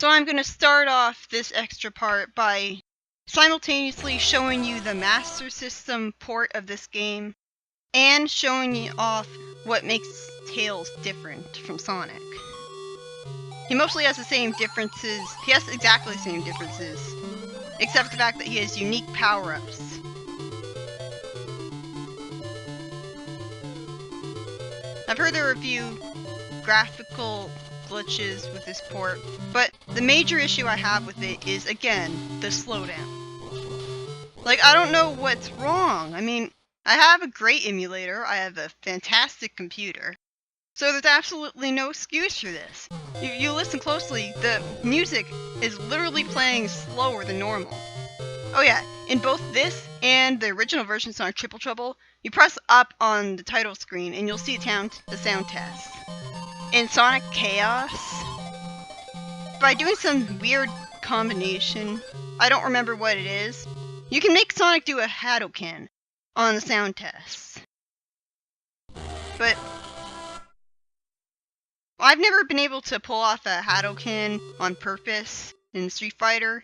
So I'm going to start off this extra part by simultaneously showing you the Master System port of this game and showing you off what makes Tails different from Sonic. He mostly has the same differences, he has exactly the same differences, except for the fact that he has unique power-ups. I've heard there are a few graphical glitches with this port, but the major issue I have with it is, again, the slowdown. Like, I don't know what's wrong. I mean, I have a great emulator, I have a fantastic computer, so there's absolutely no excuse for this. You listen closely, the music is literally playing slower than normal. Oh yeah, in both this and the original version Sonic Triple Trouble, you press up on the title screen and you'll see the sound test. In Sonic Chaos, by doing some weird combination, I don't remember what it is, you can make Sonic do a Hadoken on the sound test. But I've never been able to pull off a Hadoken on purpose in Street Fighter.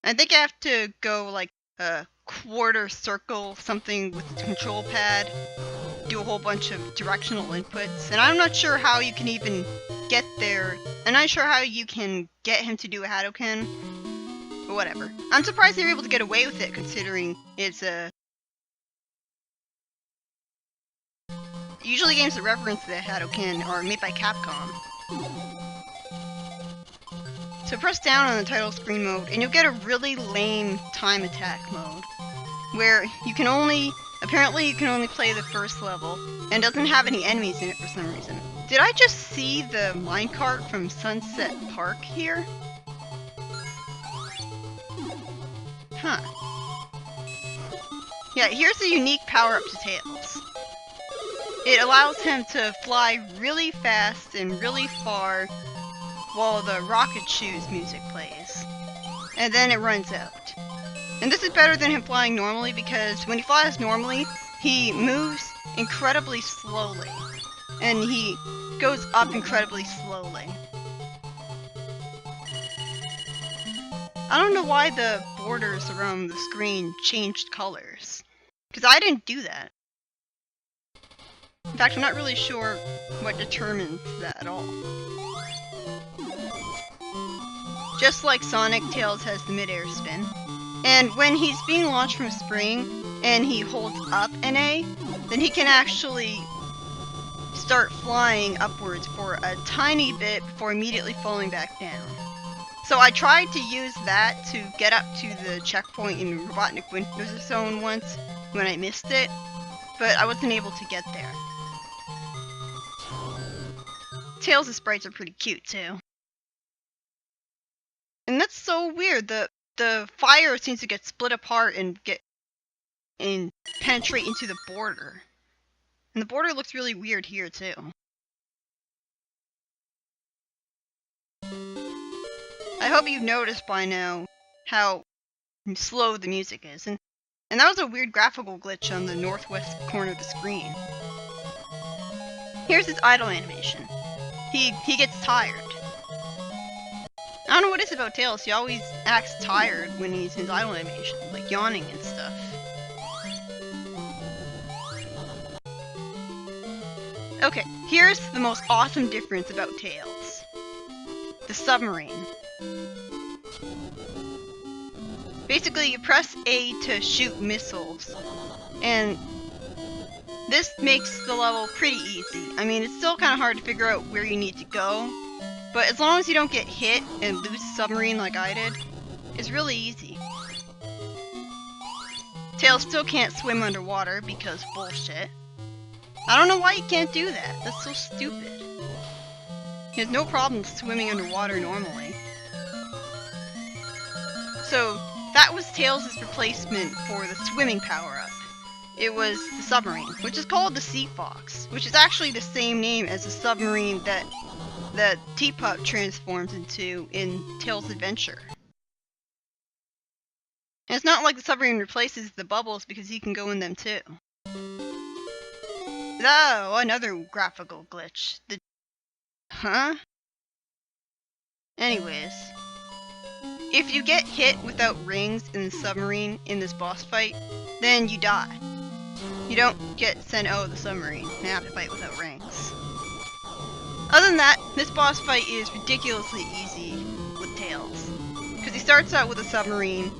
I think I have to go like a quarter circle, something with the control pad, do a whole bunch of directional inputs, and I'm not sure how you can even get there. I'm not sure how you can get him to do a Hadoken, but whatever. I'm surprised they were able to get away with it, considering it's a... Usually games that reference the Hadoken are made by Capcom. So press down on the title screen mode, and you'll get a really lame time attack mode, where you can only... Apparently you can only play the first level, and doesn't have any enemies in it for some reason. Did I just see the minecart from Sunset Park here? Huh. Yeah, here's a unique power-up to Tails. It allows him to fly really fast and really far while the Rocket Shoes music plays. And then it runs out. And this is better than him flying normally, because when he flies normally, he moves incredibly slowly. And he goes up incredibly slowly. I don't know why the borders around the screen changed colors, because I didn't do that. In fact, I'm not really sure what determines that at all. Just like Sonic, Tails has the mid-air spin. And when he's being launched from a spring, and he holds up an A, then he can actually start flying upwards for a tiny bit before immediately falling back down. So I tried to use that to get up to the checkpoint in Robotnik Winter Zone once, when I missed it, but I wasn't able to get there. Tails' sprites are pretty cute too. And that's so weird, the fire seems to get split apart and penetrate into the border. And the border looks really weird here too. I hope you've noticed by now how slow the music is. And that was a weird graphical glitch on the northwest corner of the screen. Here's his idle animation. He gets tired. I don't know what it is about Tails, he always acts tired when he's in his idle animation, like yawning and stuff. Okay, here's the most awesome difference about Tails. The submarine. Basically, you press A to shoot missiles, and this makes the level pretty easy. I mean, it's still kind of hard to figure out where you need to go, but as long as you don't get hit and lose the submarine like I did, it's really easy. Tails still can't swim underwater because bullshit. I don't know why you can't do that. That's so stupid. He has no problem swimming underwater normally. So, that was Tails' replacement for the swimming power-up. It was the submarine, which is called the Sea Fox, which is actually the same name as the submarine that Teapot transforms into in Tails' Adventure. And it's not like the submarine replaces the bubbles, because he can go in them too. Oh, another graphical glitch. Huh? Anyways, if you get hit without rings in the submarine in this boss fight, then you die. You don't get sent out of the submarine and have to fight without rings. Other than that, this boss fight is ridiculously easy with Tails. Because he starts out with a submarine.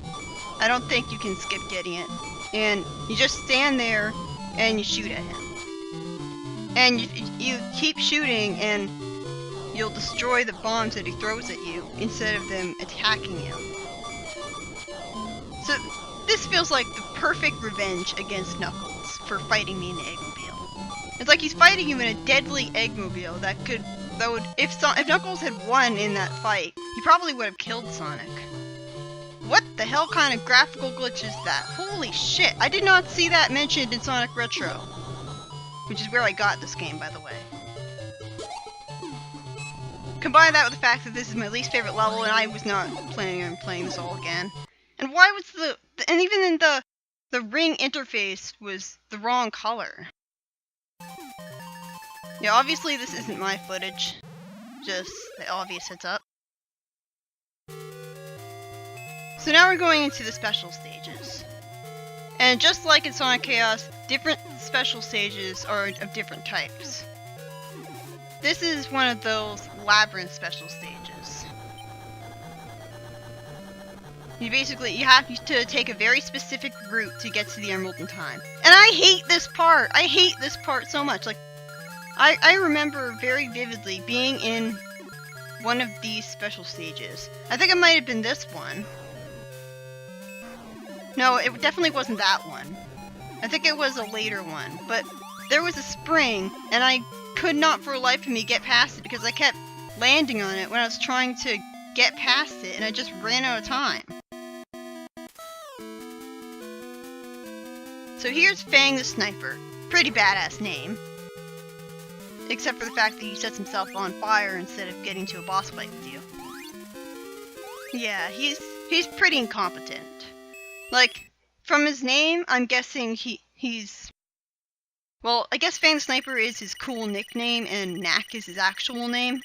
I don't think you can skip getting it. And you just stand there and you shoot at him. And you keep shooting and you'll destroy the bombs that he throws at you instead of them attacking you. So this feels like the perfect revenge against Knuckles for fighting me in the Eggmobile. It's like he's fighting you in a deadly Eggmobile that would, if Knuckles had won in that fight, he probably would have killed Sonic. What the hell kind of graphical glitch is that? Holy shit, I did not see that mentioned in Sonic Retro. Which is where I got this game, by the way. Combine that with the fact that this is my least favorite level and I was not planning on playing this all again. And why was and even in the ring interface was the wrong color. Yeah, obviously this isn't my footage. Just the obvious heads up. So now we're going into the special stages. And just like in Sonic Chaos, different special stages are of different types. This is one of those labyrinth special stages. You have to take a very specific route to get to the Emerald in time. And I hate this part! I hate this part so much. Like, I remember very vividly being in one of these special stages. I think it might have been this one. No, it definitely wasn't that one. I think it was a later one, but there was a spring, and I could not for the life of me get past it because I kept landing on it when I was trying to get past it, and I just ran out of time. So here's Fang the Sniper. Pretty badass name. Except for the fact that he sets himself on fire instead of getting to a boss fight with you. Yeah, he's pretty incompetent. Like, from his name, I'm guessing he's... Well, I guess Fang the Sniper is his cool nickname, and Knack is his actual name.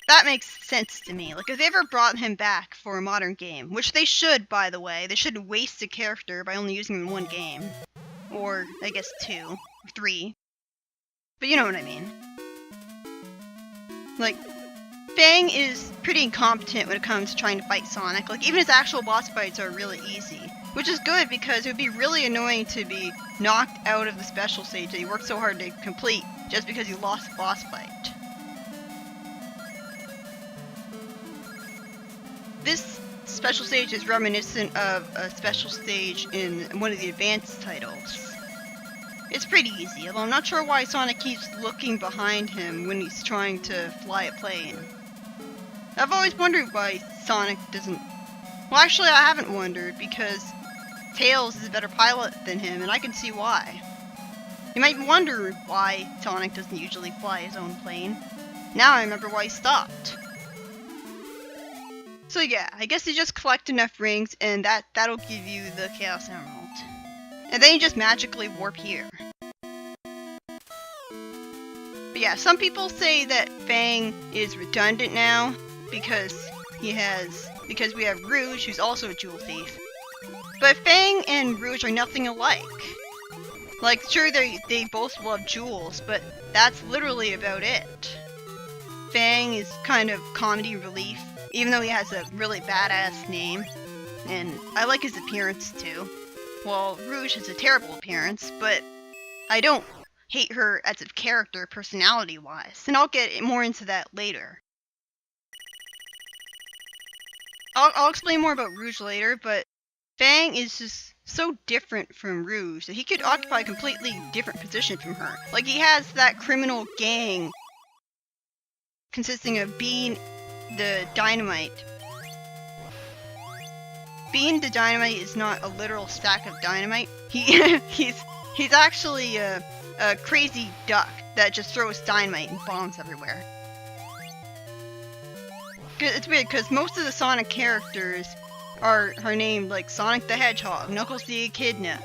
That makes sense to me. Like, if they ever brought him back for a modern game, which they should, by the way, they shouldn't waste a character by only using him in one game. Or, I guess 2, or 3. But you know what I mean. Like, Fang is pretty incompetent when it comes to trying to fight Sonic. Like, even his actual boss fights are really easy. Which is good, because it would be really annoying to be knocked out of the special stage that you worked so hard to complete just because you lost the boss fight. This special stage is reminiscent of a special stage in one of the advanced titles. It's pretty easy, although I'm not sure why Sonic keeps looking behind him when he's trying to fly a plane. I've always wondered why Sonic doesn't... Well, actually, I haven't wondered, because Tails is a better pilot than him, and I can see why. You might wonder why Sonic doesn't usually fly his own plane. Now I remember why he stopped. So yeah, I guess you just collect enough rings, and that'll give you the Chaos Emerald. And then you just magically warp here. But yeah, some people say that Fang is redundant now, because we have Rouge, who's also a jewel thief. But Fang and Rouge are nothing alike. Like, sure, they both love jewels, but that's literally about it. Fang is kind of comedy relief, even though he has a really badass name. And I like his appearance, too. Well, Rouge has a terrible appearance, but I don't hate her as a character, personality-wise. And I'll get more into that later. I'll explain more about Rouge later, but Fang is just so different from Rouge that he could occupy a completely different position from her. Like, he has that criminal gang consisting of Bean the Dynamite. Bean the Dynamite is not a literal stack of dynamite. He's actually a crazy duck that just throws dynamite and bombs everywhere. It's weird, because most of the Sonic characters are named like Sonic the Hedgehog, Knuckles the Echidna.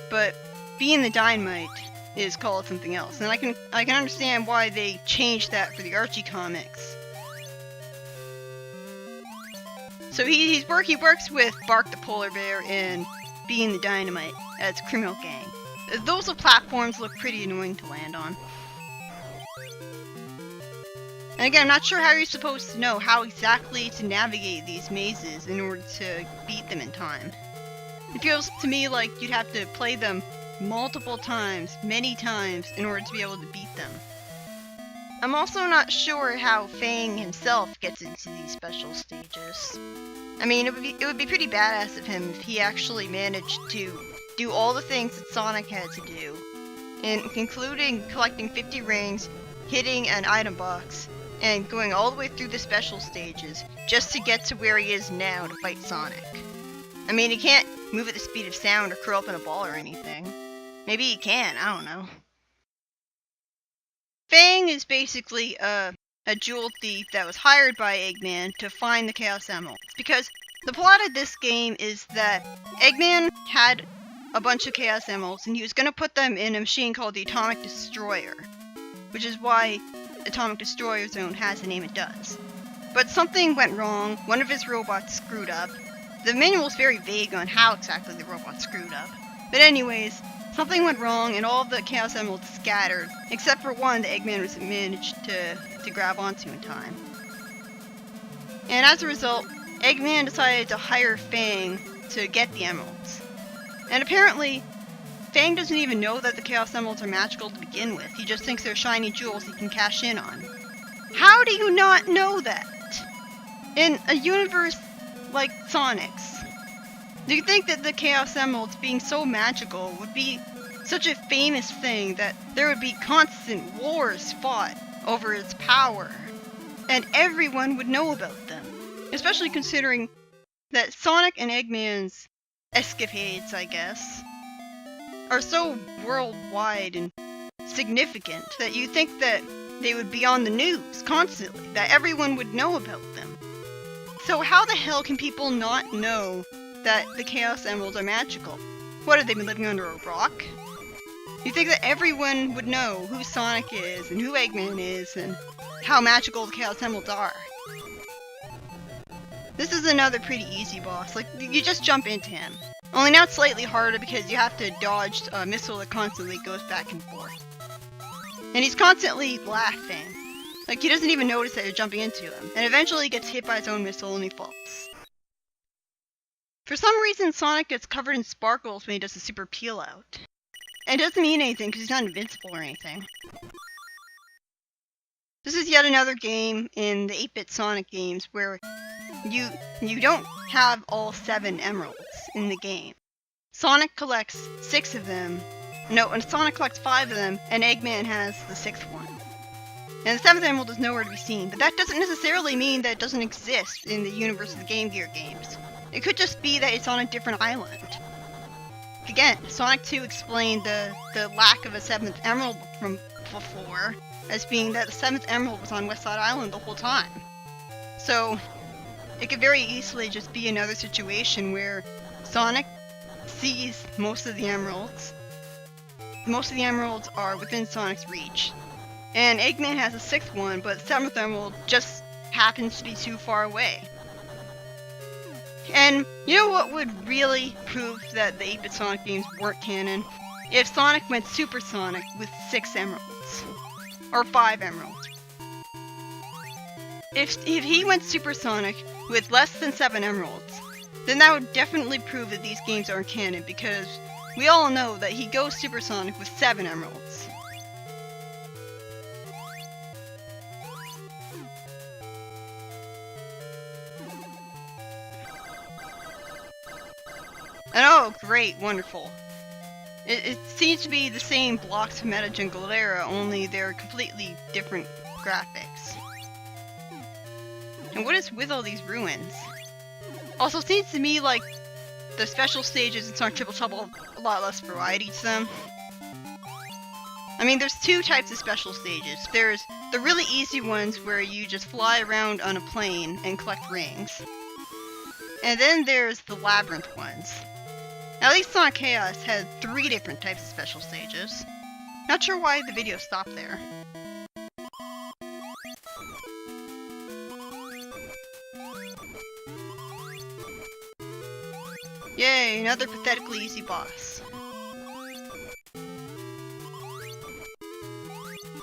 But Bean the Dynamite is called something else, and I can understand why they changed that for the Archie comics. So he works with Bark the Polar Bear and Bean the Dynamite as criminal gang. Those platforms look pretty annoying to land on. And again, I'm not sure how you're supposed to know how exactly to navigate these mazes in order to beat them in time. It feels to me like you'd have to play them multiple times, many times, in order to be able to beat them. I'm also not sure how Fang himself gets into these special stages. I mean, it would be pretty badass of him if he actually managed to do all the things that Sonic had to do, including collecting 50 rings, hitting an item box, and going all the way through the special stages just to get to where he is now to fight Sonic. I mean, he can't move at the speed of sound or curl up in a ball or anything. Maybe he can, I don't know. Fang is basically a jewel thief that was hired by Eggman to find the Chaos Emeralds, because the plot of this game is that Eggman had a bunch of Chaos Emeralds and he was going to put them in a machine called the Atomic Destroyer, which is why Atomic Destroyer Zone has the name it does. But something went wrong, one of his robots screwed up. The manual is very vague on how exactly the robot screwed up. But anyways, something went wrong and all of the Chaos Emeralds scattered, except for one that Eggman was managed to grab onto in time. And as a result, Eggman decided to hire Fang to get the emeralds. And apparently, Fang doesn't even know that the Chaos Emeralds are magical to begin with. He just thinks they're shiny jewels he can cash in on. How do you not know that? In a universe like Sonic's, do you think that the Chaos Emeralds being so magical would be such a famous thing that there would be constant wars fought over its power, and everyone would know about them? Especially considering that Sonic and Eggman's escapades, I guess, are so worldwide and significant that you think that they would be on the news constantly, that everyone would know about them. So how the hell can people not know that the Chaos Emeralds are magical? What, have they been living under a rock? You think that everyone would know who Sonic is and who Eggman is and how magical the Chaos Emeralds are. This is another pretty easy boss, like, you just jump into him. Only now it's slightly harder because you have to dodge a missile that constantly goes back and forth. And he's constantly laughing. Like, he doesn't even notice that you're jumping into him. And eventually he gets hit by his own missile and he falls. For some reason, Sonic gets covered in sparkles when he does the super peel out. And it doesn't mean anything because he's not invincible or anything. This is yet another game in the 8-bit Sonic games where you don't have all 7 emeralds in the game. Sonic collects 6 of them. No, and Sonic collects 5 of them, and Eggman has the 6th one. And the 7th emerald is nowhere to be seen, but that doesn't necessarily mean that it doesn't exist in the universe of the Game Gear games. It could just be that it's on a different island. Again, Sonic 2 explained the lack of a 7th emerald from before as being that the 7th emerald was on West Side Island the whole time. So, it could very easily just be another situation where Sonic sees most of the emeralds. Most of the emeralds are within Sonic's reach. And Eggman has a 6th one, but the 7th emerald just happens to be too far away. And you know what would really prove that the 8-bit Sonic games weren't canon? If Sonic went Supersonic with 6 emeralds. Or 5 emeralds. If he went Supersonic with less than 7 emeralds, then that would definitely prove that these games aren't canon, because we all know that he goes Supersonic with 7 emeralds. And oh, great, wonderful. It seems to be the same blocks from Meta Jungle Era, only they're completely different graphics. And what is with all these ruins? Also, it seems to me like the special stages in Sonic Triple Trouble have a lot less variety to them. I mean, there's 2 types of special stages. There's the really easy ones where you just fly around on a plane and collect rings. And then there's the labyrinth ones. At least Sonic Chaos had 3 different types of special stages. Not sure why the video stopped there. Yay, another pathetically easy boss.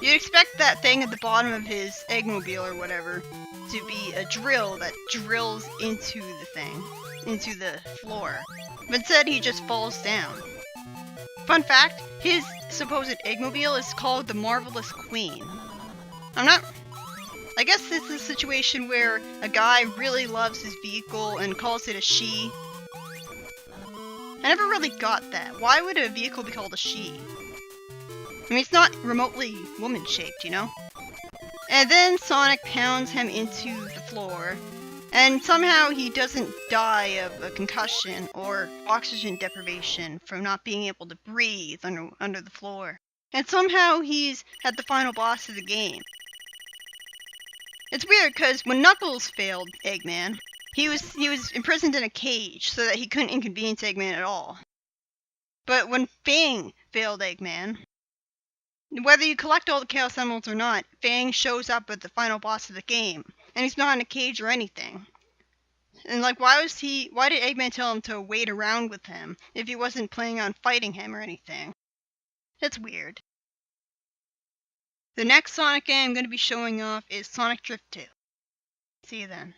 You'd expect that thing at the bottom of his Eggmobile or whatever to be a drill that drills into the thing, into the floor. But instead he just falls down. Fun fact, his supposed Eggmobile is called the Marvelous Queen. I guess this is a situation where a guy really loves his vehicle and calls it a she. I never really got that. Why would a vehicle be called a she? I mean, it's not remotely woman-shaped, you know? And then Sonic pounds him into the floor, and somehow he doesn't die of a concussion or oxygen deprivation from not being able to breathe under the floor. And somehow he's at the final boss of the game. It's weird, because when Knuckles failed Eggman, he was imprisoned in a cage so that he couldn't inconvenience Eggman at all. But when Fang failed Eggman, whether you collect all the Chaos Emeralds or not, Fang shows up at the final boss of the game, and he's not in a cage or anything. And like, why did Eggman tell him to wait around with him if he wasn't planning on fighting him or anything? It's weird. The next Sonic game I'm going to be showing off is Sonic Drift 2. See you then.